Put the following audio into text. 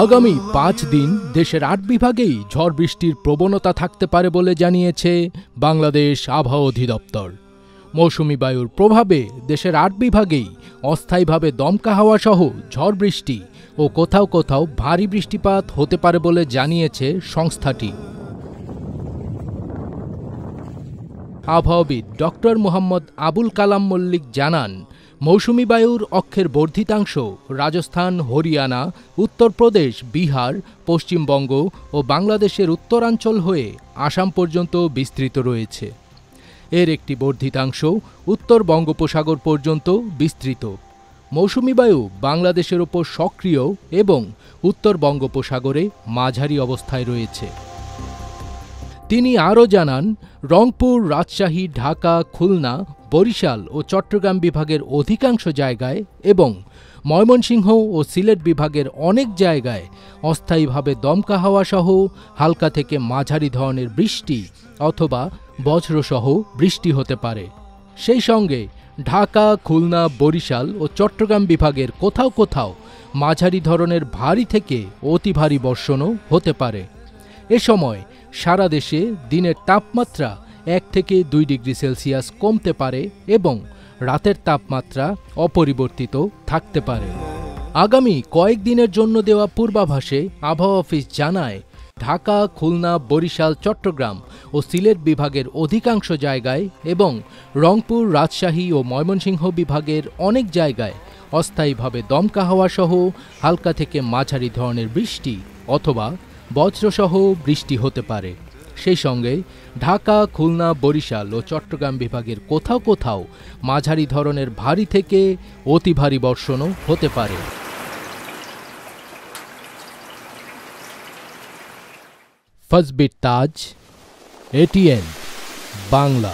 আগামী ৫ দিন দেশের ৮ বিভাগেই ঝড় বৃষ্টির প্রবণতা থাকতে পারে বলে জানিয়েছে বাংলাদেশ আবহাওয়া অধিদপ্তর। মৌসুমী বায়ুর প্রভাবে দেশের ৮ বিভাগেই অস্থায়ীভাবে দমকা হাওয়া সহ ঝড় বৃষ্টি ও কোথাও কোথাও ভারী বৃষ্টিপাত হতে পারে বলে জানিয়েছে সংস্থাটি। আবহাওয়াবিদ ডক্টর মোহাম্মদ আবুল কালাম মল্লিক জানান, মৌসুমী বায়ুর অক্ষের বর্ধিতাংশ রাজস্থান, হরিয়ানা, উত্তরপ্রদেশ, বিহার, পশ্চিমবঙ্গ ও বাংলাদেশের উত্তরাঞ্চল হয়ে আসাম পর্যন্ত বিস্তৃত রয়েছে। এর একটি বর্ধিতাংশ উত্তর বঙ্গোপসাগর পর্যন্ত বিস্তৃত। মৌসুমী বায়ু বাংলাদেশের ওপর সক্রিয় এবং উত্তর বঙ্গোপসাগরে মাঝারি অবস্থায় রয়েছে। তিনি আরও জানান, রংপুর, রাজশাহী, ঢাকা, খুলনা, বরিশাল ও চট্টগ্রাম বিভাগের অধিকাংশ জায়গায় এবং ময়মনসিংহ ও সিলেট বিভাগের অনেক জায়গায় অস্থায়ীভাবে দমকা হাওয়া সহ হালকা থেকে মাঝারি ধরনের বৃষ্টি অথবা বজ্রসহ বৃষ্টি হতে পারে। সেই সঙ্গে ঢাকা, খুলনা, বরিশাল ও চট্টগ্রাম বিভাগের কোথাও কোথাও মাঝারি ধরনের ভারী থেকে অতি ভারী বর্ষণও হতে পারে। এ সময় সারা দেশে দিনের তাপমাত্রা ১ থেকে ২ ডিগ্রি সেলসিয়াস কমতে পারে এবং রাতের তাপমাত্রা অপরিবর্তিত থাকতে পারে। আগামী কয়েকদিনের জন্য দেওয়া পূর্বাভাসে আবহাওয়া অফিস জানায়, ঢাকা, খুলনা, বরিশাল, চট্টগ্রাম ও সিলেট বিভাগের অধিকাংশ জায়গায় এবং রংপুর, রাজশাহী ও ময়মনসিংহ বিভাগের অনেক জায়গায় অস্থায়ীভাবে দমকা হাওয়া সহ হালকা থেকে মাঝারি ধরনের বৃষ্টি অথবা বজ্রসহ বৃষ্টি হতে পারে। সেই সঙ্গে ঢাকা, খুলনা, বরিশাল ও চট্টগ্রাম বিভাগের কোথাও কোথাও মাঝারি ধরনের ভারী থেকে অতি ভারী বর্ষণও হতে পারে। ফজবির তাজ, এটিএন বাংলা।